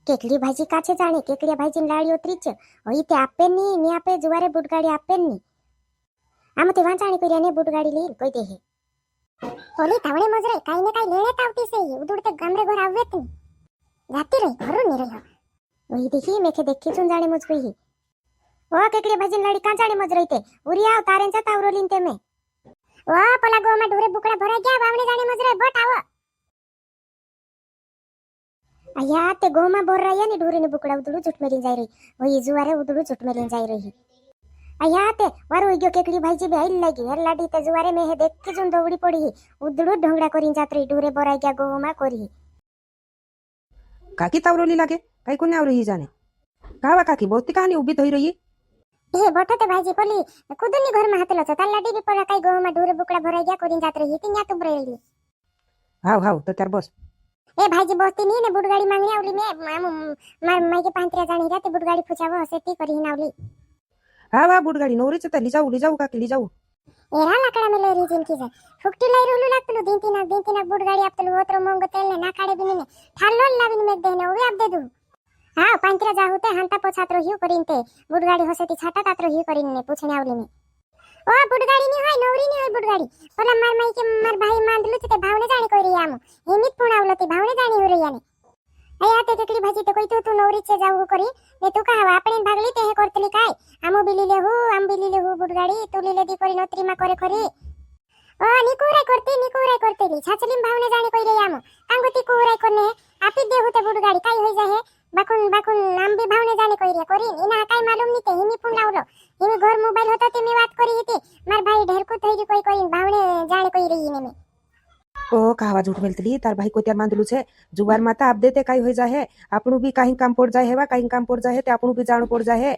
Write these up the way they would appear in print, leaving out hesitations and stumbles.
केकडी भाजी काचे जाणे केकड्या भाजी लाळी त्रीच इथे आपेनी नी आपे जुवारे बुटगाडी आपेनी आम ते वाचाणी करियाने बुटगाडी ली कोई ते हे ओली तावणे मजरे काही ने काही लेणे तावती से उदुडते गामरे घर आवेत जाती रही घरू नि रही वही देखी मेखे देखी चुन जाणे मुझको ही ओ केकडी भाजी लाड़ी का जाणे मज रही ते उरिया तारेंचा तावरोलीन ते में ओ पला गोमा ढोरे बुकड़ा भरा गया बावणे जाणे मज रही बट आव अय्या ते गोमा बोर रही ने ढोरे ने बुकड़ा उदुडू झुट मेली जाई रही वही जुवारे उदुडू झुट मेली जाई रही अय्या ते वारो गयो केकडी भाजी बे आइल लागी हर लाडी ते जुवारे में हे देख के जुन दौड़ी पड़ी उदुडू ढोंगड़ा करिन जात रही ढोरे बोराई गया गोमा करी काकी तावरोली लागे काही कोणी आव रही जाने कावा काकी बहुती कहानी उभी थई रही हे बटो ते भाजी पली खुदनी घर में हातलो छ तालाडी बी पड़ा काही गोमा ढोरे बुकड़ा भराई गया करिन जात रही तिन्या तुब रही हाव हाव तर बस ए भाजी बसती नहीं ने बुटगाड़ी मांगनी आवली में मार माई के पांतऱ्या जाणी राते बुटगाड़ी फुचाव हसे ती करी नावली हा वा बुटगाडी नवरीच तर लिजाऊ काकी लिजाऊ एरा लाकडा में लरी जिनकी जाय फुकटी लाई रोलू लागतलो दिन तीन बुटगाड़ी आपतलो ओतरो मंग तेल ना काडे बिने थाल्लो लाविन में देने ओवे आप दे दू हां पांतऱ्या जा होते हांता पोछात रहियो करीन ते बुटगाड़ी हसे ती छाटा तात रहियो करीन ने पूछने आवली में ओ बुटगाड़ी नहीं होय नवरी नहीं होय बुटगाड़ी पला मार माई के मार भाई मांदलू ते भावने जाणी कोई रही आम हेमित पण आवलो ते भावने जाणी हो रही याने अया ते केकडी भाजी ते कोई तू नवरी चे जाऊ करी ने तू का आपणे भागली ते हे करतली काय आमो बिलीले हो बुटगाड़ी तू लिले दी करी नोत्री मा करे खरी ओ निकुराय करते ली छाचलीम भावने जाणी कोई रही आम कांगोती कुराय करने आपी दे होते बुटगाड़ी काय होई जाय बाकुन आम भी भावने जाणी कोई रे करी इना काय मालूम नी ते हिमी पण लावलो हिमी घर मोबाइल होता ते मी बात करी हिती मार भाई ढेरकू थई कोई कोई भावने जाणी कोई रही ने में ओ कावा झूठ मेलतली तार भाई को त्यार मांदलू छे जुवार माता आप देते काही होई जाय आपणू भी काही काम पड़ जाय हेवा काही काम पड़ जाय ते आपणू भी जाणू पड़ जाय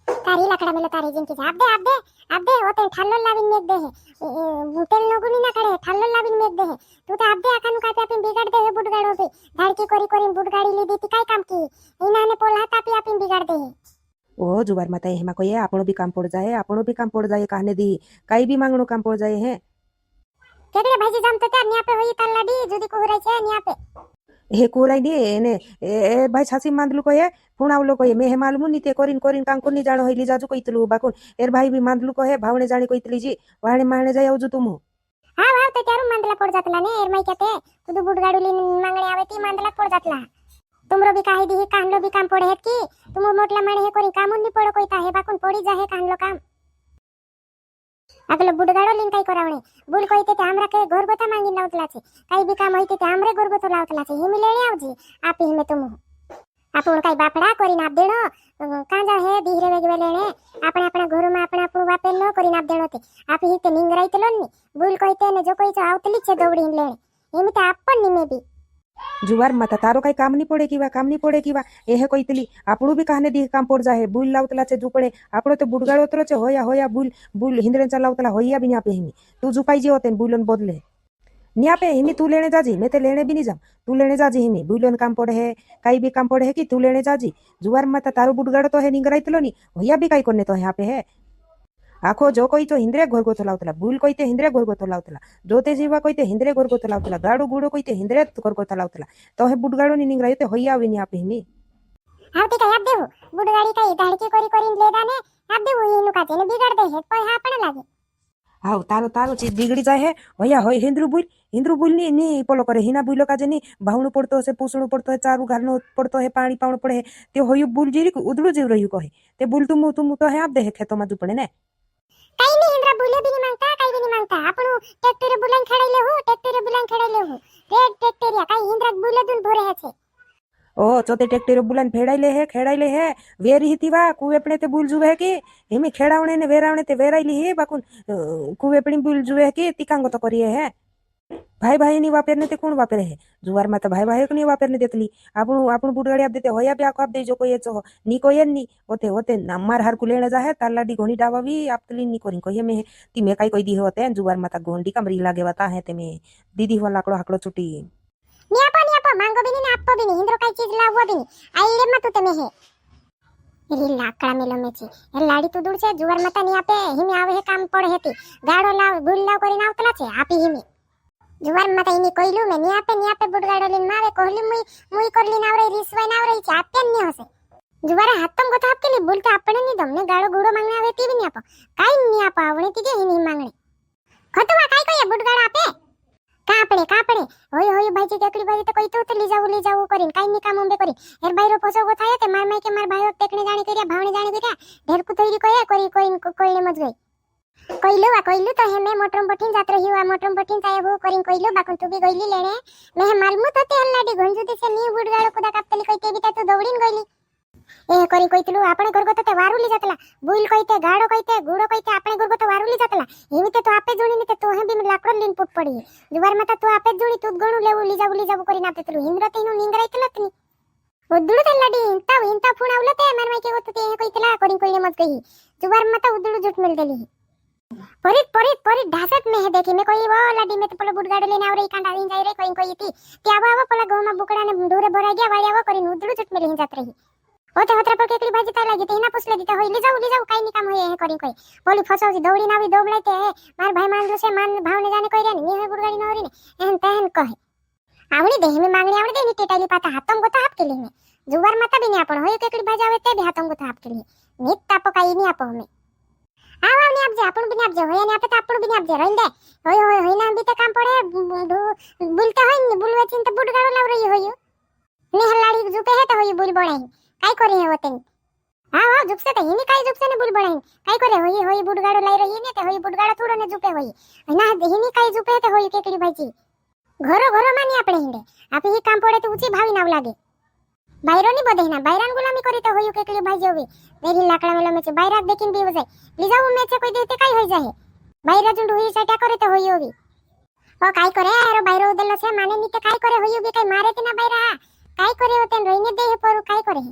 तारी लाकडा मेलो तारी जिनकी आप दे ओते थाल्लो लाविन मेक दे हे तेल नगुनी ना काढे थाल्लो लाविन मेक दे हे तू ते आप दे आकानु काय आपन बिगाड़ दे हे बुटगाड़ो पे धाड़की करी बुटगाड़ी ली देती काय काम की इनाने पोला तापी आपन बिगाड़ दे हे ओ जुवार माता हेमा कोई आपणो भी काम पड़ जाय कहने दी काही भी मांगणो काम पड़ जाय है केकड़े भाजी जाम तो त्यार न्यापे होई तालाडी जुदी को हुराय छे न्यापे हे कोराई दी एने ए भाई छासी मांदलू को है फोन आवलो को है मे हे मालूम नी ते कोरिन कांको नी जानो होइली जाजू कोइतलू बाकुन एर भाई भी मांदलू को है भावने जाणी कोइतली जी वाणे माणे जाय आवजू तुम हां वाव ते त्यारू मांदला पड़ जातला ने एर माई कहते तुदू बुटगाडूली मांगणे आवे ती मांदला पड़ जातला तुमरो भी काही दी काहलो भी काम पड़े है की तुम मोटला माणे हे कोरी कामून नी पड़ो कोइता हे बाकुन पड़ी जाहे काहलो काम आपलं बुटगाडो लिन काही करावणे बुल कोइते ते हमरा के घरगोता मांगीन लावतला छे काही भी काम होईते ते हमरे घरगोतो लावतला छे हिमी लेणे आवजी आपी हिमे तुम आपण काही बापडा करीन आप देणो कांजा हे धीरे वेगवे लेणे आपण आपणा घरमा आपण वापेल न करीन आप देणो ते आपी हिते निंगराईतलो नी बुल कोइते ने जो कोइचो आवतली छे दौडीन लेणे हिमी ते आपण निमे बी जुवार माता तारो काही काम नी पड़े किवा एहे कोइतली आपणू भी कहने दी काम पड़ जाय बुल लावतला छे जुपड़े आपणो तो बुटगाड़ो तरो छे होया बुल हिंद्रेंचा लावतला होया भी नी आपे हिमी तू जुपाई जे होते बुलन बदले नी आपे हिमी तू लेने जाजी मैं ते लेने भी नी जाम तू लेने जाजी हिमी बुलन काम पड़े है काही भी काम पड़े है कि तू लेने जाजी जुवार माता तारो बुटगाड़ो तो है निंगराइतलो नी होया भी काही कोने तो है आपे है आखो जो कोई तो हिंद्रे घरगोतो लावतला बुल कोई ते हिंद्रे घरगोतो लावतला जोते जीवा कोई ते हिंद्रे घरगोतो लावतला गाडू गुडो कोई ते हिंद्रे घरगोतो लावतला तो हे बुटगाड़ो नी निंगरायो ते होया भी नी आपे हिमी हाव ते काय आप देऊ बुटगाडी काही धाडकी करीन ले दाने आप देऊ हिनु काते ने बिगाड़ दे हे पण हा पण लागे हाव तारो चीज बिगड़ी जाए है होया होय हिंद्रू बुल नी पोलो करे हिना बुलो काजे नी भावणू पड़तो से पूसणू पड़तो है चारू घालनो पड़तो है पानी पावणो पड़े है ते होयु बुल जीरी उदड़ू जीव रहियो कहे ते बुल तुम तो है आप दे खेतो मा जुपड़े ने काही नाही इंद्रा बुले भी नहीं मांगता काही भी नहीं मांगता आपण ट्रैक्टर बुलान खेडाइले हो रेड ट्रैक्टर या काही इंद्रा बुले दुन भरे है छे ओ चोते ट्रैक्टर बुलान खेडाइले है वेरी हितीवा कुवेपणे ते बुल जुवे की हिमी खेडावणे ने वेरावणे ते वेराइली है बाकुन कुवेपणी बुल जुवे की तिकांगो तो करिए है भाई नी वापेरने ते कोण वापेरे है जुवार माता भाई को नी वापेरने देतली आपण बुटगाड़ी आप देते होया भी आखो आप दे जो कोई चो नी कोई नी होते नम्मार हर कुलेने जा है तालाडी घोनी डावा भी आपतली नी कोरी कोई में ती में काई कोई दी होते जुवार माता गोंडी कमरी लागे वता है ते में दीदी हो लाकड़ो हाकड़ो छुटी नियापो मांगो भी नहीं आपको भी नहीं इंद्रो काई चीज लावो भी नहीं आईले मत ते में है री लाकड़ा मेलो में छे ए लाडी तू दूर छे जुवार माता नी आपे हिमी आवे है काम पड़े हेती गाड़ो लाव बुल लाव करी नावतला छे आपी हिमी जुवार माता इनी कोइलू में नी आपे बुडगाडो लिन मावे कोहली मुई करली नावरे रिसवाई नावरे चाप्यन नी हसे जुवारे हातम गोता आपके लिए बोलते आपने नी दमने गाडो गुडो मांगणे आवे ती भी नी आपो काई नी आपा आवणे तीजे हिनी मांगणे खतुवा काई कोई बुडगाडो आपे कापडे होय होय भाईची टेकडी भाई तो कोई तो ली जाऊ करीन काई नी काम उंबे करी हेर बाईरो पोसो गो थाये ते मार माई के मार भाईओ टेकणे जाणी करिया भावणे जाणी करिया ढेरकु थईरी कोया करी कोईने मत गई कोइलू तो हे मैं मोटरम पठिन जात रही हुआ मोटरम पठिन ताय हो करिन कोइलू बाकन तू भी गईली लेणे मैं मालूम होते हल्लाडी गंजुदी से नी बुडगाडो कुदा कापतली कोई ते भी तू दौडीन गईली ए करी कोइतलू आपण घरगो तो वारुली जातला बुईल कोइते गाडो कोइते गुडो कोइते आपण घरगो तो वारुली जातला एवी ते तो आपे जोणी ने तो हे भी लाकड लिन पुट पडी जुवार माता तू आपे जोणी तू गणू लेऊ ली जाऊ करी नापते तू हिंद्र तेनु निंगरायतलत नी उद्दुळू तल्लाडी इंता फुणावलं ते मार माई के होत ते कोइतला करी कोइले मत कही जुवार माता उद्दुळू झूठ मिल देली परित ढासत में है देखी मैं कोई वो लाडी में तो पलो बुडगाडो लेने आवरे कांडा इन जाई रे कोई थी ते आवा पला गोमा बुकड़ा ने ढोरे भरा गया वाली आवा करी उद्दुळू झूठ मिल जात रही होते होत्रा पर केकडी भाजी ता लागी ते ना पुसले दिता होई ली जाऊ काई नी काम होय हे करी कोई बोली फसौजी दौड़ी नावी दोबळे ते मार भाई मान से मान भावने जाने कोई रे नी हे बुडगाडी नवरी ने एहन तहन कहे आवडी दे मी मांगणी आवडी दे नी टेटाली पाता हातम गोता हात केली ने जुवार माता भी नी आपण होय केकडी भाजी आवे ते भी हातम गोता हात केली नीत तापो काई नी आपो हमें आवा नी आपजे आपण भी नी आपजे होय नी आपे आपण भी नी आपजे रहिंदे होय ना भी ते काम पडे बुलते होय नी बुलवे चिन ते बुडगाडो लाव रही होय ने हल्लाडी जुपे है तो होय बुल बडाई काय करे हे होते हां जुपसे ते हिनी काय जुपसे ने बुल बडाई काय करे होय बुडगाडो लाई रही ने ते होय बुडगाडो थोडो ने जुपे होय ना हिनी काय जुपे ते होय केकडी भाजी घरो मानी आपणे हिंडे आपे ही काम पडे तो उची भावी नाव लागे बायरोनी बदेना बायरान गुलामी करी तो होय केकडी भाजी होवे वेरी लाकडा मेला मेचे बायरात देखीन बी होजे लिजाऊ मेचे कोई देते काय होई जाहे बायरा जुंड हुई सटा करे तो होई होवी ओ काय करे यार बायरो उदल से माने नी ते काय करे होई बी काय मारे ते ना बायरा काय करे होते रोइने दे हे पर काय करे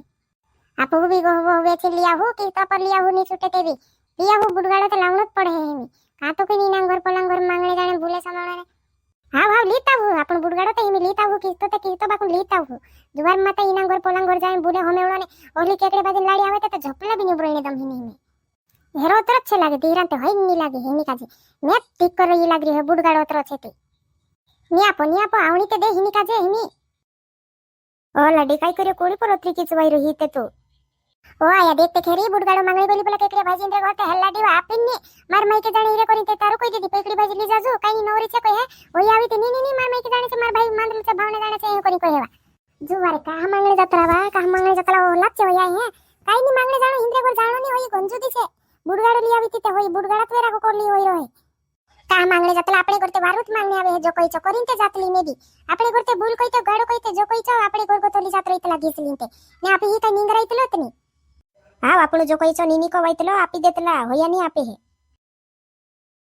आपो भी गो वेचे लिया हो कि तो पर लिया हो नी छुटे ते भी लिया हो बुडगाडो तो लावणच पडे हे मी का तो की नी नांगर पलंगर मांगणे जाणे भूले समाणे हां लीता हो आपण बुडगाडो तो हिमी लीता हो कि तो बाकू लीता हो जुवार माता इनांगर पलंगर जाणे भूले होमेवणो ने ओली केकड़े बाजे लाडी आवे तो झपला भी नी ब्रोइने दम हिनी हेरो तर अच्छे लागे धीरान ते होई नी लागे हिनी काजे मैं ठीक कर रही लाग रही है बुडगाडो तर छे ते नियापो आवणी ते दे हिनी काजे हिनी ओ लाडी काय करे कोळी पर अत्री किच वाई रही ते तो ओ आया देखते खेरी बुडगाडो मांगणी बोली पला केकड़े भाजी इंद्र गोते हल्लाडी वा आपिन नी मार माई के जाने हिरे करी ते तारो कोई दीदी पेकड़ी भाजी ली जाजू काई नी नवरी छे कोई है ओई आवी ते नी मार माई के जाने से मार भाई मांडल से भावने जाने से करी कोई हेवा जुवारे का मांगणे जातला ओ लाचे होया है काई नी मांगणे जानो इंद्र गोर जानो नी होई गंजुदी छे बुडगाडो ली आवी ते होई बुडगाडा वेरा को कोली होई रहे का मांगणे जातला आपणे करते वारुत मांगणे आवे जो कोई चोकरीन ते जातली ने भी आपणे करते भूल कोई तो गाडो कोई ते जो कोई चो आपणे गोर को तोली जात रहीतला घिसलीन ते ने आपे ही काय निंगरायतलो तनी हां आपण जो कोई चो निनी को वायतलो आपी देतला होया नी आपे हे